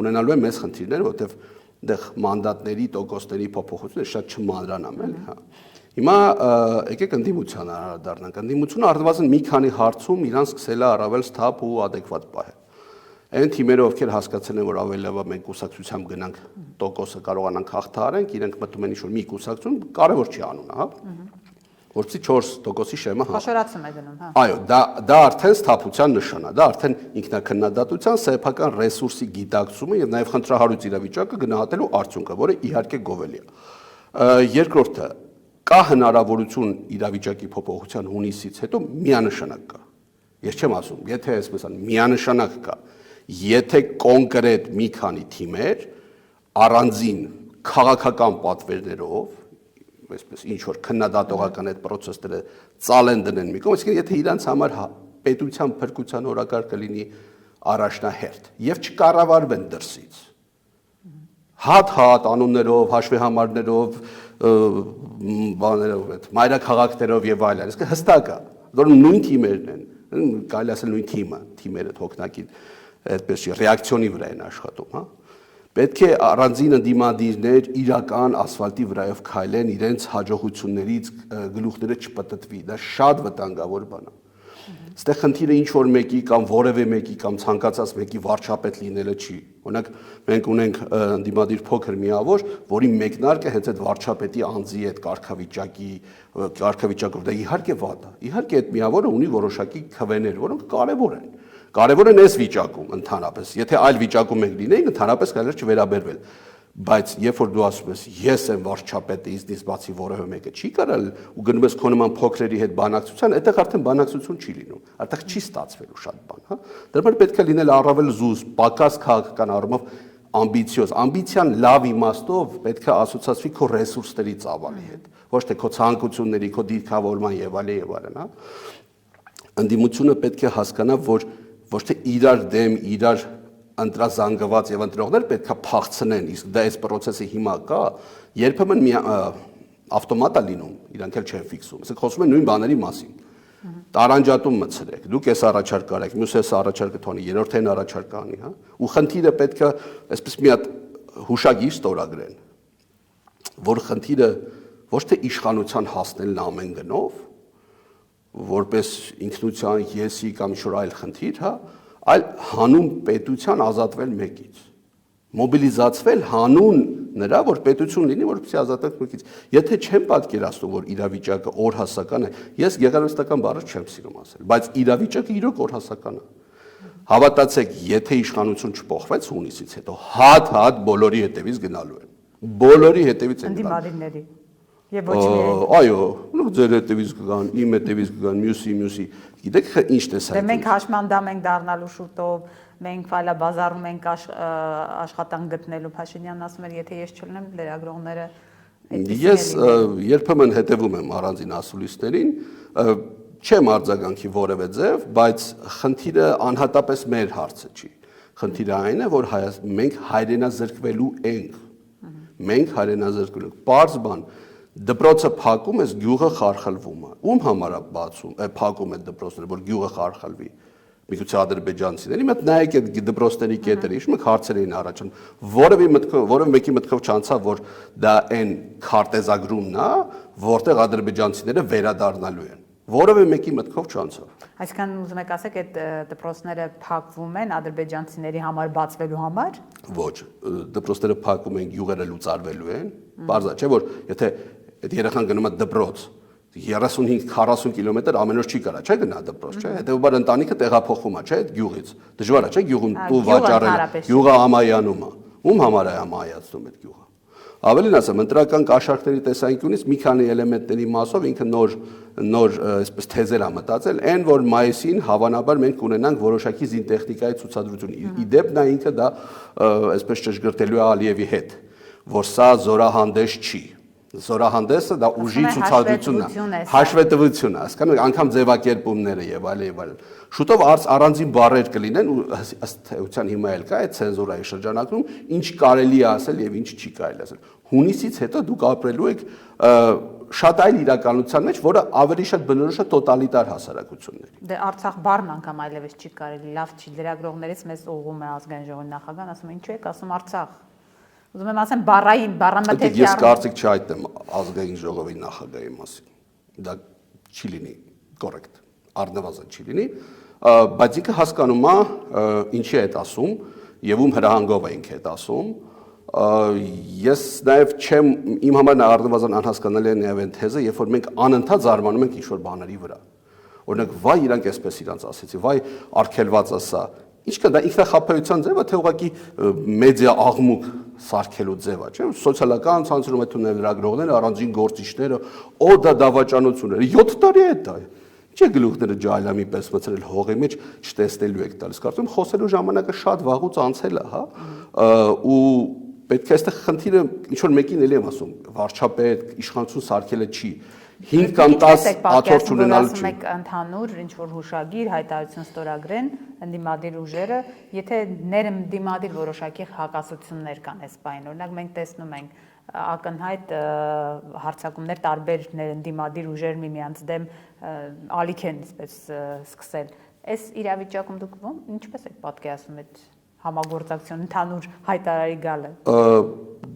ունենալու են մեծ խնդիրներ, որտեղ դեղ մանդատների, տոկոսների փոփոխությունը շատ չմանրանամ էլ, հա։ Հիմա եկեք ընդդիմության անդրադառնանք։ Ընդդիմությունը առնվազն մի քանի հարցում իրան սկսել է առավել սթափ ու adekvat պահել։ Այն թիմերը, ովքեր հասկացել են, որ ավելի լավ է մենք կուսակցությամբ գնանք, տոկոսը կարողանանք հաղթահարենք, իրենք մտնում են ինչ-որ մի կուսակցություն, կարևոր չի անունը, հա։ Որպեսզի 4%-ի շեմը հա։ Խոշորացում է գնում, հա։ Այո, դա արդեն սթափության նշան է, դա արդեն ինքնակնդատության, սեփական ռեսուրսի գիտակցումը եւ նաեւ խնդրահարույց իրավիճակը գնահատելու արդյունքը, որը իհարկե գովելի է։ Երկրորդը, կա հնարավորություն իրավիճակի փոփոխության հունիսից հետո միանշանակ կա։ Ես չեմ ասում, եթե այսպես ան միանշանակ կա, եթե կոնկրետ մի քանի թիմեր առանձին քաղաքական պատվերներով այսպես ինչ որ քննադատողական այդ process-ները ծալեն դնեն մի կողմ, այսինքն եթե իրանց համար պետության փրկության օրակարգը լինի առաջնահերթ եւ չկառավարվեն դրսից հատ անուններով, հաշվեհամարներով, բաներով, այդ մայրաքաղաքներով եւ այլն, այսինքն հստակ է, որ նույն թիմերն են, կարելի ասել նույն թիմերը թողնակին այդպես ռեակցիոնի վրա են աշխատում, հա։ Պետք է առանձին ընդդիմադիրներ իրական ասֆալտի վրայով քայլեն, իրենց հաջողություններից գլուխները չպտտվի, դա շատ վտանգավոր բան է։ Այստեղ խնդիրը ինչ որ մեկի կամ որևէ մեկի կամ ցանկացած մեկի վարչապետ լինելը չի։ Օրինակ մենք ունենք ընդդիմադիր փոքր միավոր, որի մեկնարկը հենց այդ վարչապետի անձի այդ կարգավիճակով դա իհարկե վատ է։ Իհարկե այդ միավորը ունի որոշակի քվեներ, որոնք կարևոր են։ Կարևոր են այս վիճակում ընդհանրապես։ Եթե այլ վիճակում ենք լինեին, ընդհանրապես կարելի է չվերաբերվել։ Բայց երբ որ դու ասում ես ես եմ վարչապետը, ինձնից բացի որևէ մեկը չի կարալ ու գնում ես քո նման փոքրերի հետ բանակցության, այդտեղ արդեն բանակցություն չի լինում, այդտեղ չի ստացվելու շատ բան, հա։ Դրա համար պետք է լինել առավել զուս, պակաս քաղաքական առումով ամբիցիոզ, ամբիցիան լավ իմաստով պետք է ասոցացվի քո ռեսուրսների ծավալի հետ, ոչ թե քո ցանկությունների, քո դիրքավորման եւ այլն, հա։ Ընդդիմությունը պետք է հասկանա, որ ոչ թե իրար դեմ, իրար ընտրազանգված եւ ընտրողներ պետքա փախցնեն, իսկ դա այս process-ը հիմա կա, երբեմն մի ավտոմատ է լինում, իրանք էլ չեն ֆիքսում, ասենք խոսում են նույն բաների մասին։ Տարանջատում մցրեք, դուք էս առաջարկ արեք, մյուս էս առաջարկը թողնի, երրորդն առաջարկ անի, հա։ Ու խնդիրը պետքա այսպես մի հատ հուշագիր ստորագրեն, որ խնդիրը ոչ թե իշխանության հասնելն ամեն գնով, որպես ինքնության եսի կամ ինչ-որ այլ խնդիր, հա, այլ հանուն պետության ազատվել մեկից, մոբիլիզացվել հանուն նրա, որ պետություն լինի, որպեսզի ազատվենք մեկից։ Եթե չեմ պատկերացնում, որ իրավիճակը օրհասական է, ես գեղարվեստական բառը չեմ սիրում ասել, բայց իրավիճակը իրոք օրհասական է։ Հավատացեք, եթե իշխանություն չփոխվեց հունիսից հետո, հատ բոլորի հետևից գնալու են։ Բոլորի հետևից են գնալու։ Ընդդիմադիրների։ Եվ ոչ միայն։ Այո, ու ձեր հետևից կգան, իմ հետևից կգան, մյուսի։ Գիտեք ինչ տեսակ։ Դե մենք հաշմանդամ ենք դառնալու շուտով, մենք ֆայլաբազարում ենք աշխատանք գտնելու, Փաշինյանն ասում էր, եթե ես չլինեմ, լրագրողները Ես երբեմն հետևում եմ առանձին ասուլիսներին, չեմ արձագանքի որևէ ձև, բայց խնդիրը անհատապես մեր հարցը չի։ Խնդիրը այն է, որ մենք հայրենազրկվելու ենք։ Մենք հայրենազրկվելու ենք։ Պարզ բան, դպրոցը փակում ես, գյուղը խարխլվում է։ Ում համար է բացում, փակում է դպրոցները, որ գյուղը խարխլվի։ Միգուցե ադրբեջանցիների, մոտ նայեք այդ դպրոցների կետերը, իշ մենք հարցեր էին առաջանում, որևէ մեկի մտքով չանցավ, որ դա այն քարտեզագրումն է, որտեղ ադրբեջանցիները վերադառնալու են։ Որևէ մեկի մտքով չանցավ։ Այսինքն ուզում եք ասեք, այդ դպրոցները փակվում են ադրբեջանցիների համար բացվելու համար։ Ոչ, դպրոցները փակում են, գյուղերը լուծարվելու են։ Բարձր չէ, որ եթե այդ երեխան գնում է դպրոց 35-40 կիլոմետր ամեն օր չի կարա, չէ՞ գնա դպրոց, չէ՞։ Հետեւաբար ընտանիքը տեղափոխվում է, չէ՞, այդ գյուղից։ Դժվար է, չէ՞, գյուղում տու վաճառել, գյուղը ամայանում է։ Ում համար է ամայացնում այդ գյուղը։ Ավելին ասեմ, ընտրական կաշառքների տեսանկյունից մի քանի էլեմենտների մասով ինքը նոր այսպես թեզեր ա մտածել, այն որ մայիսին հավանաբար մենք կունենանք որոշակի զինտեխնիկայի ցուցադրություն։ Իդեպ նա ինքը դա այսպես ճշգրտելու է Ալիևի հետ, որ սա զորահանդես չի։ Զորահանդեսը դա ուժի ցուցադրությունն է, հաշվետվություն է, հասկանում եք, անգամ ձևակերպումները եւ այլն։ Շուտով առանձին բառեր կլինեն ու ըստ էության հիմա էլ կա այդ ցենզուրայի շրջանակում, ինչ կարելի է ասել եւ ինչ չի կարելի ասել։ Հունիսից հետո դուք ապրելու եք շատ այլ իրականության մեջ, որը ավելի շատ բնորոշ է տոտալիտար հասարակությունների։ Դե Արցախ բառն անգամ այլևս չի կարելի, լավ չի, լրագրողներից մեզ ուղղում է ազգային ժողովի նախագահն, ասում է, ինչու եք ասում Արցախ։ Ուզում եմ ասեմ բառամթերքի Ես կարծիք չհայտնեմ ազգային ժողովի նախագահի մասին։ Դա չի լինի կոռեկտ, առնվազն չի լինի, բայց ինքը հասկանում է ինչի է այդ ասում եւ ում հրահանգով է ինքը այդ ասում։ Ես նաև չեմ իմ համար առնվազն անհասկանալի է նաև այն թեզը, երբ որ մենք անընդհատ զարմանում ենք ինչ-որ բաների վրա։ Օրինակ, վայ իրանք էսպես իրանց ասեցի, վայ արգելված է սա։ Ինչ կա դա ինքնախապեյության ձև է, թե ուղղակի մեդիա աղմուկ սարքելու ձև է, չէ՞։ Սոցիալական ցանցերում այդ ունել լրագրողները, առանձին գործիչները, դա դավաճանությունները 7 տարի է դա։ Չէ՞ գլուխները ջահելամի պես մցրել հողի մեջ չտեսնելու եք տալիս։ Կարծում խոսելու ժամանակը շատ վաղուց անցել է, հա։ Ու պետք է այստեղ խնդիրը ինչ որ մեկին էլի եմ ասում, վարչապետ, իշխանություն սարքելը չի։ 5 կամ 10 աթոռ ունենալու չի։ Մեկ ընդհանուր ինչ որ հուշագիր հայտարարություն ստորագրեն ընդդիմադիր ուժերը, եթե ներընդդիմադիր որոշակի հակասություններ կան այս բանին, օրինակ մենք տեսնում ենք ակնհայտ հարձակումներ տարբեր ներընդդիմադիր ուժեր միմյանց դեմ ալիք են այսպես սկսել։ Այս իրավիճակում դուք ինչպես եք պատկերացնում այդ համագործակցություն ընդհանուր հայտարարի գալը։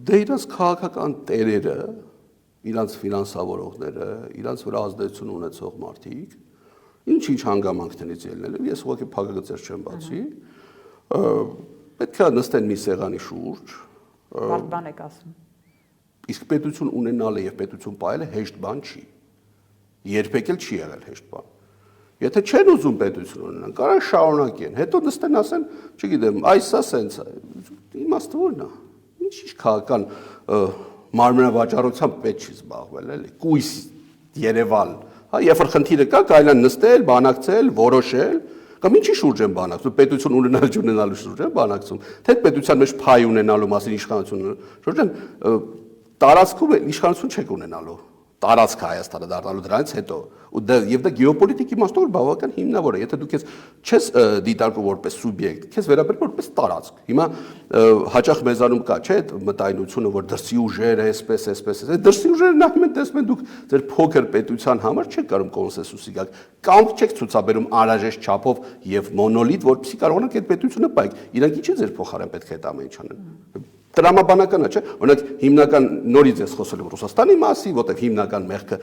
Դե իրաց քաղաքական տերերը, իրանց ֆինանսավորողները, իրանց վրա ազդեցություն ունեցող մարդիկ, ինչ հանգամանքներից ելնել են, ես ուղղակի փակագծեր չեմ բացի, պետք է նստեն մի սեղանի շուրջ։ Բարդ բան եք ասում։ Իսկ պետություն ունենալը եւ պետություն պահելը հեշտ բան չի։ Երբեք էլ չի եղել հեշտ բան։ Եթե չեն ուզում պետություն ունենան, կարող շարունակեն, հետո նստեն ասեն, չգիտեմ, այսա սենց է, իմաստը ո՞րն է։ Ինչ քաղաքական մարմնավաճառությամբ պետք չի զբաղվել, էլի, կույս Երևալ, հա, երբ որ խնդիրը կա, կարելի է նստել, բանակցել, որոշել, կամ ինչի շուրջ են բանակցում, պետություն ունենալու չունենալու շուրջ են բանակցում, թե պետության մեջ փայ ունենալու մասին իշխանություն շուրջ են, տարածքում իշխանություն չեք ունենալու։ Տարածք Հայաստանը դառնալու դրանից հետո եւ դա գեոպոլիտիկի իմաստով բավական հիմնավոր է, եթե դու քեզ չես դիտարկում որպես սուբյեկտ, քեզ վերաբերում որպես տարածք։ Հիմա հաճախ մեզանում կա, չէ՞, այդ մտայնությունը, որ դրսի ուժերը էսպես, դրսի ուժերը նայում են, տեսնում են դուք ձեր փոքր պետության համար չեք կարող կոնսենսուսի գալ, կամ չեք ցուցաբերում անհրաժեշտ չափով եւ մոնոլիտ, որպեսզի կարողանաք այդ պետությունը պայք։ Իրանք ինչի ձեր փոխարեն պետք է այդ ամեն ինչ անեն։ Տրամաբանական է, չէ՞։ Օրինակ հիմնական նորից ես խոսել եմ Ռուսաստանի մասին, որտեղ հիմնական մեղքը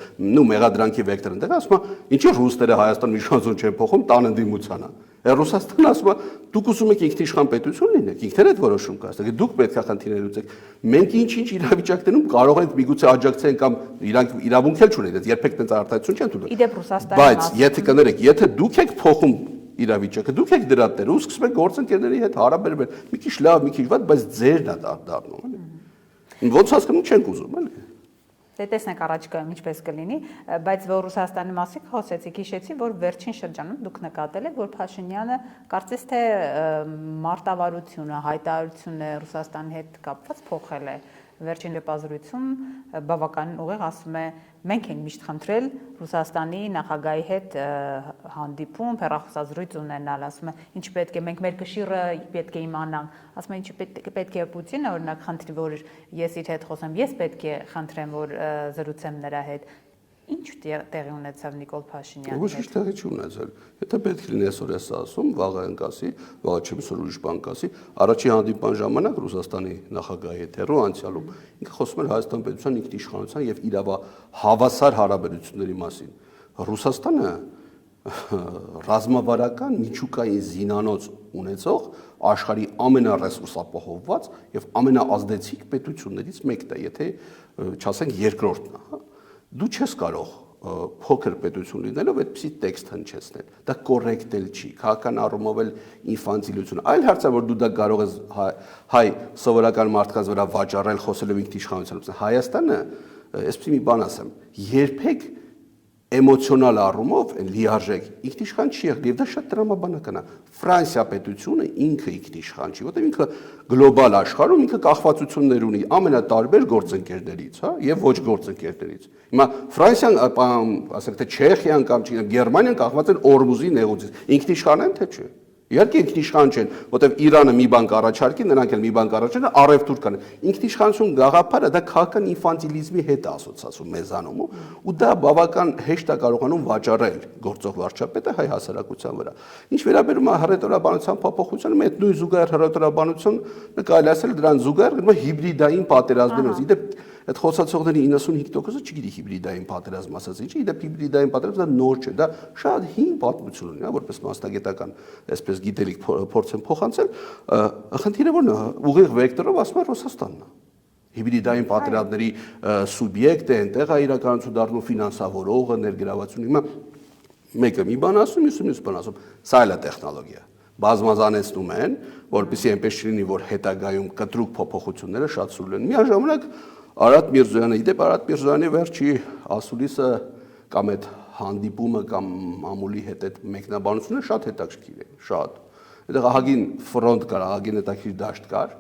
մեղադրանքի վեկտորն դեռ ասում է, ինչի ռուսները Հայաստանում իշխանություն չեն փոխում, տան ընդդիմությանը։ Ռուսաստանը ասում է, դուք ուզում եք ինքնիշխան պետություն լինեք, ինքներդ այդ որոշում կայացնեք, դուք պետք է խնդիրներ լուծեք։ Մենք ինչ իրավիճակներում կարող ենք միգուցե աջակցեն կամ իրանք իրավունք էլ չունեն, երբեք տենց արտահայտություն չեն տալու։ Իդեպ Ռուսաստանի բայց եթե կներեք, եթե դուք եք փոխում իրավիճակը, դուք եք դրա տերը ու սկսում եք գործընկերների հետ հարաբերվել, մի քիչ լավ, մի քիչ վատ, բայց ձերն է դառնում, էլի։ Ոնց հասկանում չենք ուզում, էլի։ Դե տեսնենք առաջիկայում ինչպես կլինի, բայց որ Ռուսաստանի մասին խոսեցիք, հիշեցի, որ վերջին շրջանում դուք նկատել եք, որ Փաշինյանը կարծես թե մարտավարությունը, հայտարարությունը Ռուսաստանի հետ կապված փոխել է։ Վերջին լպազրույցում բավականին ուղիղ ասում է, մենք ենք միշտ խնդրել Ռուսաստանի նախագահի հետ հանդիպում, հեռախոսազրույց ունենալ, ասում է, ինչ պետք է, մենք մեր կշիռը պետք է իմանանք, ասում է, ինչ պետք է Պուտինը, օրինակ, խնդրի, որ ես իր հետ խոսեմ, ես պետք է խնդրեմ, որ զրուցեմ նրա հետ։ Ինչ տեղի ունեցավ Նիկոլ Փաշինյանի հետ։ Ոչ ինչ տեղի չունեցել։ Եթե պետք լինի այսօր ես ասում, վաղը ընկասի, վաղը չեմ սոր ուրիշ բան կասի, առաջի հանդիպան ժամանակ Ռուսաստանի նախագահի հետ հեռու անցյալում ինքը խոսում էր Հայաստան պետության ինքնիշխանության եւ իրավահավասար հարաբերությունների մասին։ Ռուսաստանը ռազմավարական միջուկային զինանոց ունեցող աշխարհի ամենառեսուրսապահովված եւ ամենաազդեցիկ պետություններից մեկն է, եթե չասենք երկրորդն է, հա։ Դու չես կարող փոքր պետություն լինելով այդպիսի տեքստ հնչեցնել։ Դա կոռեկտ էլ չի, քաղաքական առումով էլ ինֆանտիլություն։ Այլ հարց է, որ դու դա կարող ես հայ սովորական մարդկանց վրա վաճառել խոսելով ինքնիշխանությունից։ Հայաստանը, այսպես մի բան ասեմ, երբեք էմոցիոնալ առումով լիարժեք ինքնիշխան չի եղել, եւ դա շատ տրամաբանական է։ Ֆրանսիա պետությունը ինքը ինքնիշխան չի, որտեղ ինքը գլոբալ աշխարհում ինքը կախվածություններ ունի ամենատարբեր գործընկերներից, հա, եւ ոչ գործընկերներից։ Հիմա Ֆրանսիան, ասենք թե Չեխիան կամ չգիտեմ Գերմանիան կախված են Օրմուզի նեղուցից։ Ինքնիշխան են թե չէ։ Իհարկե ինքնիշխան չեն, որտեղ Իրանը մի բան կառաջարկի, նրանք էլ մի բան կառաջարկեն, առևտուր կան։ Ինքնիշխանություն գաղափարը դա քաղաքական ինֆանտիլիզմի հետ է ասոցացում մեզանում, ու դա բավական հեշտ է կարողանում վաճառել գործող վարչապետը հայ հասարակության վրա։ Ինչ վերաբերում է հռետորաբանության փոփոխությանը, այդ նույն զուգահեռ հռետորաբանությունը կարելի ասել դրան զուգահեռ հիբրիդային պատերազմներով։ Իդեպ այդ խոսացողների 95%-ը չգիտի հիբրիդային պատերազմ ասած ինչի, իդեպ հիբրիդային պատերազմը դա նոր չէ, դա շատ հին պատմություն ունի, որպես մասնագիտական այսպես գիտելիք փորձեն փոխանցել, խնդիրը որն է, ուղիղ վեկտորով ասում է Ռուսաստանն է։ Հիբրիդային պատերազմների սուբյեկտը այնտեղ է իրականություն դառնում ֆինանսավորողը, ներգրավվածությունը։ Հիմա մեկը մի բան ասում, մյուսը բան ասում, սա էլ է տեխնոլոգիա։ Բազմազանեցնում են, որպեսզի այնպես չլինի, որ հետագայում կտրուկ փոփոխությունները շատ սուր լինեն։ Միաժամանակ Արադ Միրզոյանը, իդեպ Արադ Միրզոյանի վերջի ասուլիսը կամ այդ հանդիպումը կամ մամուլի հետ այդ մեկնաբանությունը շատ հետաքրքիր է, շատ։ Այդտեղ ահագին ֆրոնտ կար, ահագին հետաքրքիր դաշտ կար,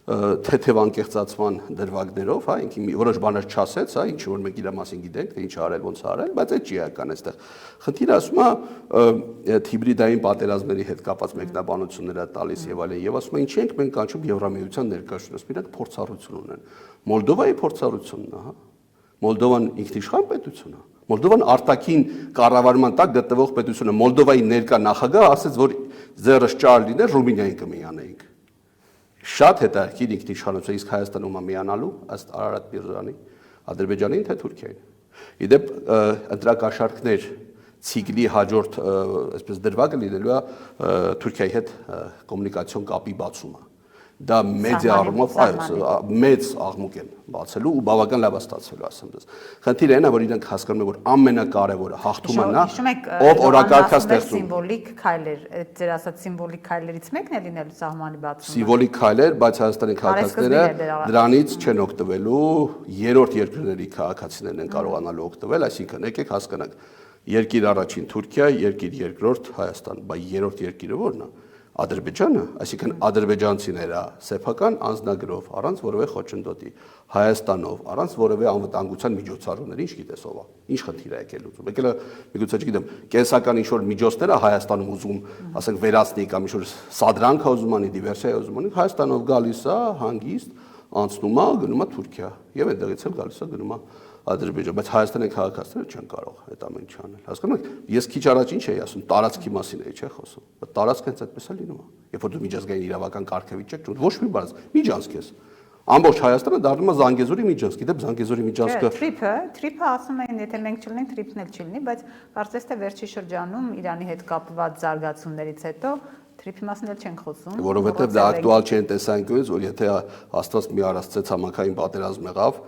թեթև անկեղծացման դրվագներով, հա, ինքը որոշ բաներ չասեց, հա, ինչ որ մենք իր մասին գիտենք, թե ինչ արել, ոնց արել, բայց այդ չի էական այստեղ։ Խնդիրը ասում է հիբրիդային պատերազմների հետ կապված մեկնաբանությունները տալիս եւ այլն, եւ ասում է ինչի ենք մենք կանչում Եվրամիության ներկայացուցիչ, իրանք փորձառություն ունեն։ Մոլդովայի փորձառությունն է, հա։ Մոլդովան ինքնիշխան պետություն է։ Մոլդովան արտաքին կառավարման տակ գտնվող պետություն է։ Մոլդովայի ներկա նախագահը ասաց, որ ձեռս ճար լիներ Ռումինիային կմիանայինք։ Շատ հետաքրքիր ինքնիշխանություն, իսկ Հայաստանում միանալու ըստ Արարատ Միրզոյանի, Ադրբեջանին թե Թուրքիային։ Իդեպ ընտրակաշառքներ ցիկլի հաջորդ այսպես դրվագը լինելու է Թուրքիայի հետ կոմունիկացիոն կապի բացումը։ Դա մեծ առումով մեծ աղմուկ են բացելու ու բավական լավ ստացվելու, ասեմ դες։ Խնդիրը այն է, որ իրենք հասկանում են, որ ամենակարևորը հաղթումը նա, ով օրակարգա ստեղծում։ Սիմվոլիկ քայլեր, այդ ձեր ասած սիմվոլիկ քայլերից մեկն է լինելու սահմանի բացումը։ Սիմվոլիկ քայլեր, բայց Հայաստանի քաղաքացիները դրանից չեն օգտվելու, երրորդ երկրների քաղաքացիներն են կարողանալու օգտվել, այսինքն եկեք հասկանանք, երկիր առաջին Թուրքիա, երկիր երկրորդ Հայաստան, բայց երրորդ երկիրը ո՞րն է։ Ադրբեջանը, այսինքն ադրբեջանցիները սեփական անձնագրով, առանց որևէ խոչընդոտի, Հայաստանով, առանց որևէ անվտանգության միջոցառումների, ինչ գիտես ով է, ինչ խնդիր է եկել ուզում։ Եկել է, միգուցե չգիտեմ, կենսական ինչ-որ միջոցներ է Հայաստանում ուզում, ասենք վերացնի կամ ինչ-որ սադրանք է ուզում անի, դիվերսիա է ուզում անի, Հայաստանով գալիս է, հանգիստ, անցնում է, գնում է Թուրքիա, եւ այնտեղից էլ գալիս է գնում է Ադրբեջան, բայց Հայաստանի քաղաքացիները չեն կարող այդ ամեն ինչ անել։ Հասկանում եք, ես քիչ առաջ ինչ էի ասում, տարածքի մասին էի, չէ՞ խոսում։ Բայց տարածքը հենց այդպես է լինում։ Երբ որ դու միջազգային իրավական կարգավիճակ չունես, ոչ մի բան, միջանցք ես։ Ամբողջ Հայաստանը դառնում է Զանգեզուրի միջանցք, գիտեք, Զանգեզուրի միջանցքը։ Թրիփը ասում են, եթե մենք չլինենք, թրիփն էլ չի լինի, բայց կարծես թե վերջի շրջանում Իրանի հետ կապված զարգացումներից հետո թրիփի մասին էլ չենք խոսում։ Որովհետև դա ակտուալ չէ այն տեսանկյունից, որ եթե Աստված մի առասցեց համակային պատերազմ եղավ,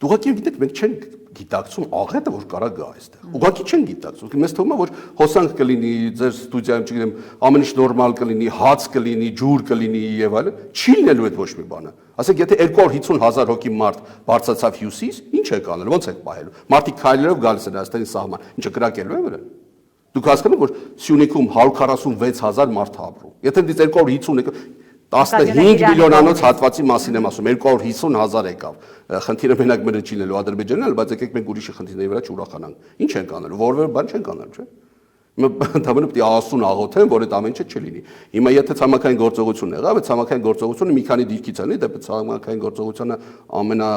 ուղղակի գիտեք, մենք չենք գիտակցում աղետը, որ կարա գա այստեղ։ Ուղղակի չեն գիտակցում։ Մեզ թվում է, որ հոսանք կլինի, ձեր ստուդիայում, չգիտեմ, ամեն ինչ նորմալ կլինի, հաց կլինի, ջուր կլինի եւ այլն։ Չի լինելու այդ ոչ մի բանը։ Ասեք, եթե 250,000 հոգի մարդ բարձրացավ հյուսիս, ինչ է կանել, ո՞նց եք պահելու։ Մարդիկ քայլերով գալիս են Հայաստանի սահման, ինչը կրակելու է վրան։ Դուք հասկանում եք, որ Սյունիքում 146,000 մարդ ապրում։ Եթե դից 250 15 միլիոնանոց հատվածի մասին եմ ասում, 250,000 եկավ։ Խնդիրը մենակ մերը չի լինելու Ադրբեջանն էլ, բայց եկեք մենք ուրիշի խնդիրների վրա չուրախանանք։ Ինչ ենք անելու, որևէ բան չենք անելու, չէ՞։ Ընդհանրապես պետք է ասուն աղոթեն, որ այդ ամեն ինչը չլինի։ Հիմա եթե ցամաքային գործողություն եղավ, այդ ցամաքային գործողությունը մի քանի դիրքից է, դեպի ցամաքային գործողությունը ամենա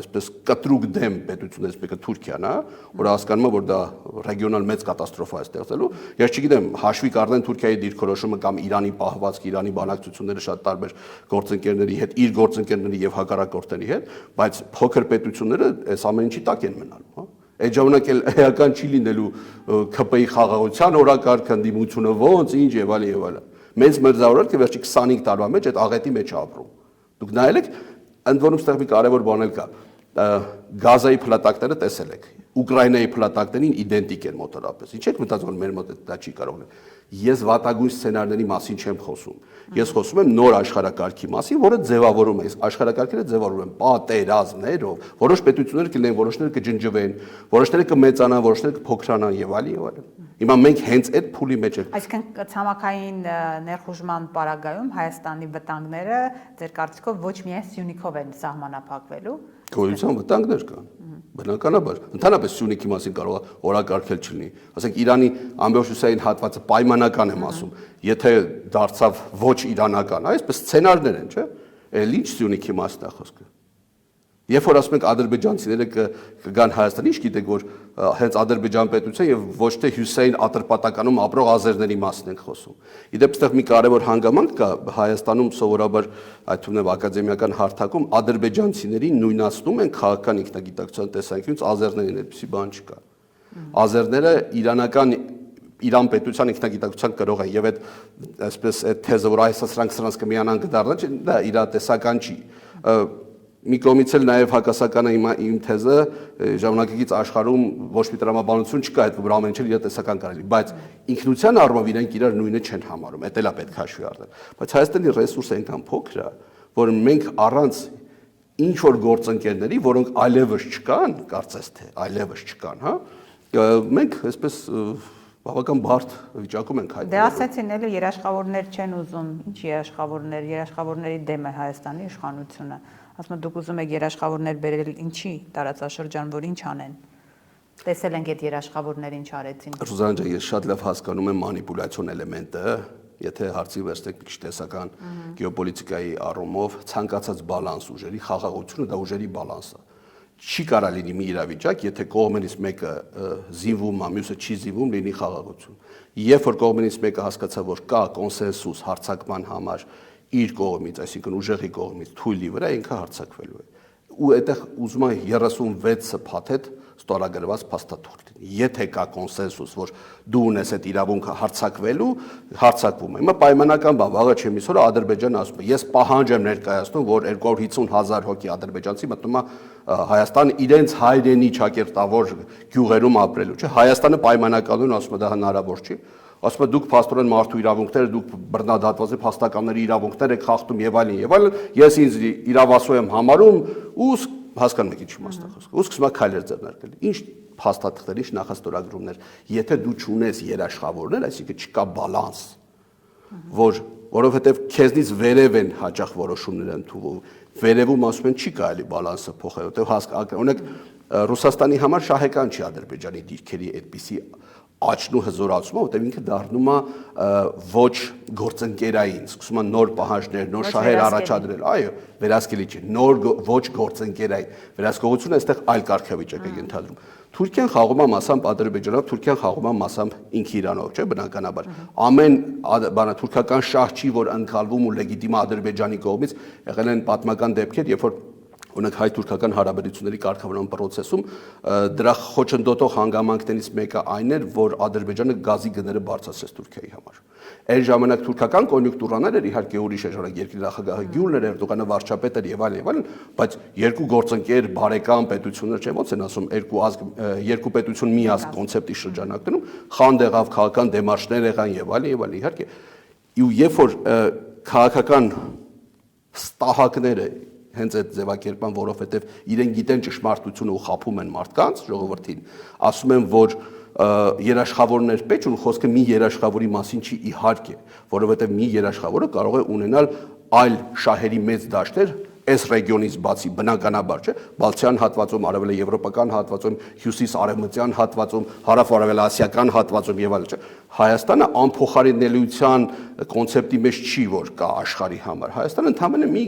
այսպես կտրուկ դեմ պետությունն է, այսպես Թուրքիան է, որ հասկանում է, որ դա ռեգիոնալ մեծ կատաստրոֆա է ստեղծելու։ Ես չգիտեմ, հաշվի կառնեն Թուրքիայի դիրքորոշումը կամ Իրանի պահվածքը, Իրանի բանակցությունները շատ տարբեր գործընկերների հետ, իր գործընկերների եւ հակառակորդների հետ, բայց փոքր պետությունները այս ամեն ինչի տակ են մնալու, հա։ Այդ ժամանակ էլ էական չի լինելու ՔՊ-ի խաղաղության օրակարգ ընդդիմությունը ոնց, ինչ եւ այլն եւ այլն։ Մեծ մերձավորը վերջի 25 տարվա մեջ այդ աղետի մեջ ապրում։ Դուք նայել եք, ընդ որում ստեղ մի կարևոր բան էլ կա։ Գազայի փլատակները տեսել եք։ Ուկրաինայի փլատակներին իդենտիկ են մոտորապես։ Ինչ եք մտածում, որ մեր մոտ դա չի կարող լինել։ Ես վատագույն սցենարների մասին չեմ խոսում։ Ես խոսում եմ նոր աշխարհակարգի մասին, որը ձևավորում է։ Աշխարհակարգերը ձևավորում են պատերազմներով, որոշ պետություններ կլինեն, որոշները կջնջվեն, որոշները կմեծանան, որոշները կփոքրանան եւ այլն եւ այլն։ Հիմա մենք հենց այդ փուլի մեջ ենք։ Այսինքն ցամաքային ներխուժման պարագայում Հայաստանի վտանգները ձեր կարծիքով ոչ միայն Սյունիքով են սահմանափակվելու։ Գոյության վտանգներ կան։ Բնականաբար, ընդհանրապես Սյունիքի մասին կարող է օրակարգել չլինի։ Ասենք Իրանի ամբողջային հատվածը պայմանական եմ ասում, եթե դարձավ ոչ իրանական, այսպես սցենարներ են, չէ՞։ Էլ ինչ Սյունիքի մասն է խոսքը։ Երբ որ ասում ենք ադրբեջանցիները կգան Հայաստան, ինչ գիտեք, որ հենց Ադրբեջան պետության եւ ոչ թե Հյուսեյն Ատրպատականում ապրող ազերների մասն ենք խոսում։ Իդեպ այստեղ մի կարևոր հանգամանք կա Հայաստանում սովորաբար այդ թվում է ակադեմիական հարթակում ադրբեջանցիներին նույնացնում են քաղաքական ինքնագիտակցության տեսանկյունից ազերներին, այդպիսի բան չկա։ Ազերները իրանական Իրան պետության ինքնագիտակցության կրող են եւ այդ այսպես այդ թեզը, որ այս սրանք կմիանան կդառնան, դա իրատեսական չի։ Մի կողմից էլ նաև հակասականը իմ թեզը ժամանակակից աշխարհում ոչ մի տրամաբանություն չկա այդ որ ամեն ինչ իրատեսական կարելի, բայց ինքնության առումով իրենք իրար նույնը չեն համարում, դա էլ է պետք հաշվի առնել։ Բայց Հայաստանի ռեսուրսը այնքան փոքր է, որ մենք առանց ինչ որ գործընկերների, որոնք այլևս չկան, կարծես թե այլևս չկան, հա, մենք այսպես բավական բարդ վիճակում ենք հայտնվել։ Դե ասեցին էլի երաշխավորներ չեն ուզում, ինչ երաշխավորների դեմ է Հայաստանի իշխանությունը։ Ասում դուք ուզում եք երաշխավորներ բերել ինչի տարածաշրջան, որ ինչ անեն։ Տեսել ենք այդ երաշխավորները ինչ արեցին։ Ռուզան ջան, ես շատ լավ հասկանում եմ մանիպուլյացիոն էլեմենտը, եթե հարցի վերցնեք մի քիչ տեսական գեոպոլիտիկայի առումով, ցանկացած բալանս ուժերի, խաղաղությունը դա ուժերի բալանսը։ Չի կարա լինի մի իրավիճակ, եթե կողմերից մեկը զինվում է, մյուսը չի զինվում, լինի խաղաղություն։ Երբ որ կողմերից մեկը հասկացա, որ կա կոնսենսուս հարձակման համար իր կողմից, այսինքն ուժեղի կողմից թույլի վրա ինքը հարձակվելու է։ Ու այդտեղ ուզում եմ 36-ը փաթեթ ստորագրված փաստաթուղթ լինի։ Եթե կա կոնսենսուս, որ դու ունես այդ իրավունքը հարձակվելու, հարձակվում է։ Հիմա պայմանական բան, վաղը չեմիս օրը Ադրբեջանը ասում է, ես պահանջ եմ ներկայացնում, որ 250,000 հոգի ադրբեջանցի մտնում է Հայաստան իրենց հայրենի ճակերտավոր գյուղերում ապրելու, չէ՞։ Հայաստանը պայմանականորեն ասում է դա հնարավոր չի։ Ասում է դուք փաստորեն մարդու իրավունքները, դուք բռնադատված եք փաստականների իրավունքներ եք խախտում եւ այլն եւ այլն, ես ինձ իրավասու եմ համարում ու հասկանում եք ինչի մասն է խոսքը։ Ու սկսում է քայլեր ձեռնարկել։ Ինչ փաստաթղթեր, ինչ նախաստորագրումներ, եթե դու չունես երաշխավորներ, այսինքն չկա բալանս, որովհետեւ քեզնից վերև են հաճախ որոշումներ ընդունվում, վերևում ասում են չի կարելի բալանսը փոխել, որովհետեւ օրինակ Ռուսաստանի համար շահեկան չի Ադրբեջանի դիրքերի այդպիսի աճն ու հզորացումը, որտեղ ինքը դառնում է ոչ գործընկերային, սկսում է նոր պահանջներ, նոր շահեր առաջադրել, այո, վերահսկելի չէ, նոր ոչ գործընկերային, վերահսկողությունը այստեղ այլ կարգավիճակ է ենթադրում։ Թուրքիան խաղում է մասամբ Ադրբեջանով, Թուրքիան խաղում է մասամբ ինքը Իրանով, չէ՞, բնականաբար։ Ամեն բանը թուրքական շահ չի, որ ընկալվում ու լեգիտիմ է Ադրբեջանի կողմից, եղել են պատմական դեպքեր, երբ որ Օրինակ հայ-թուրքական հարաբերությունների կարգավորման process-ում դրա խոչընդոտող հանգամանքներից մեկը այն էր, որ Ադրբեջանը գազի գները բարձրացրեց Թուրքիայի համար։ Այն ժամանակ թուրքական կոնյունկտուրաներ էր իհարկե ուրիշ էր, օրինակ երկրի նախագահը Գյուլն էր, Էրդողանը վարչապետ էր եւ այլն, բայց երկու գործընկեր, բարեկամ պետություններ չէ, ոնց են ասում, երկու պետություն մի ազգ կոնցեպտի շրջանակներում խանդ եղավ, քաղաքական դեմարշներ եղան եւ այլն, իհարկե։ Ու երբ որ քաղաքական ստահակները հենց այդ ձևակերպան, որովհետև իրեն գիտեն ճշմարտությունը ու խափում են մարդկանց, ժողովրդին, ասում են, որ երաշխավորներ պետք ու խոսքը մի երաշխավորի մասին չի իհարկե, որովհետև մի երաշխավորը կարող է ունենալ այլ շահերի մեծ դաշտեր այս ռեգիոնից բացի բնականաբար, չէ՞, Բալթյան հատվածում, արևելաեվրոպական հատվածում, հյուսիս-արևմտյան հատվածում, հարավ-արևելասիական հատվածում եւ այլն, չէ՞։ Հայաստանը անփոխարինելիության կոնցեպտի մեջ չի, որ կա աշխարհի համար։ Հայաստանը ընդհանրապես մի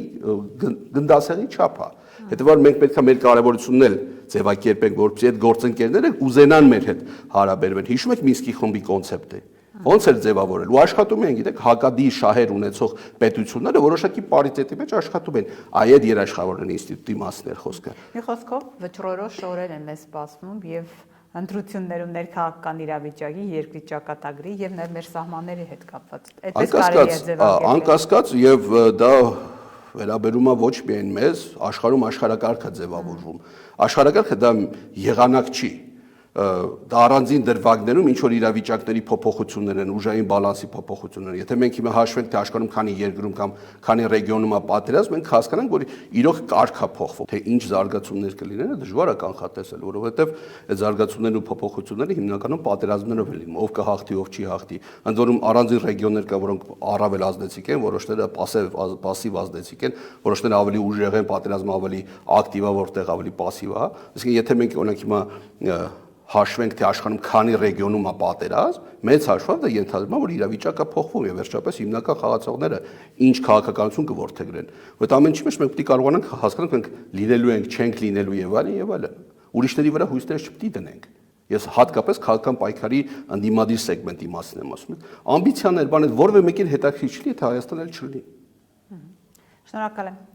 գնդասեղի չափ է։ Հետևաբար մենք պետք է մեր կարևորությունն էլ ձևակերպենք, որպեսզի այդ գործընկերները ուզենան մեր հետ հարաբերվեն։ Հիշում եք Մինսկի խմբի կոնցեպտը։ Ոնց էր ձևավորել ու աշխատում են, գիտեք, հակադի շահեր ունեցող պետությունները որոշակի պարիտետի մեջ աշխատում են։ Այդ երաշխավորների ինստիտուտի մասն էր խոսքը։ Մի խոսքով վճռորոշ օրեր են մեզ սպասվում եւ ընտրություններում ներքաղաքական իրավիճակի, երկրի ճակատագրի եւ նաեւ մեր սահմանների հետ կապված։ Այդպես կարելի է ձևակերպել։ Անկասկած եւ դա վերաբերում է ոչ միայն մեզ, աշխարհում աշխարհակարգը ձևավորվում։ Աշխարհակարգը դա եղանակ չի։ դա առանձին դրվագներում ինչ որ իրավիճակների փոփոխություններ են, ուժային բալանսի փոփոխություններ։ Եթե մենք հիմա հաշվենք, թե աշխարհում քանի երկրում կամ քանի ռեգիոնում է պատերազմ, մենք հասկանանք, որ իրոք կարգա փոխվում, թե ինչ զարգացումներ կլինեն, դժվար է կանխատեսել, որովհետև այդ զարգացումներն ու փոփոխությունները հիմնականում պատերազմներով են լինում, ով կհաղթի, ով չի հաղթի։ Ընդ որում առանձին ռեգիոններ կա, որոնք առավել ազդեցիկ են, որոշները пассив ազդեցիկ են, որոշները ավելի ուժեղ են, պատերազմը ավելի ակտիվ է, որտեղ ավելի пассив է։ Այսինքն եթե մենք օրինակ հիմա հաշվենք, թե աշխարհում քանի ռեգիոնում է պատերազմ, մեծ հաշվով դա ենթադրում է, որ իրավիճակը փոխվում է, վերջապես հիմնական խաղացողները ինչ քաղաքականություն կորդեգրեն։ Որտեղ ամեն ինչի մեջ մենք պետք է կարողանանք հասկանանք, մենք լինելու ենք, չենք լինելու եւ այլն։ Ուրիշների վրա հույսներ չպետք է դնենք։ Ես հատկապես քաղաքական պայքարի անդիմադիր սեգմենտի մասին եմ ասում։ Ամբիցիաներ, բաներ, որևէ մեկին հետաքրքիր չի, եթե Հայաստանը չլինի։ Շնորհակալ եմ։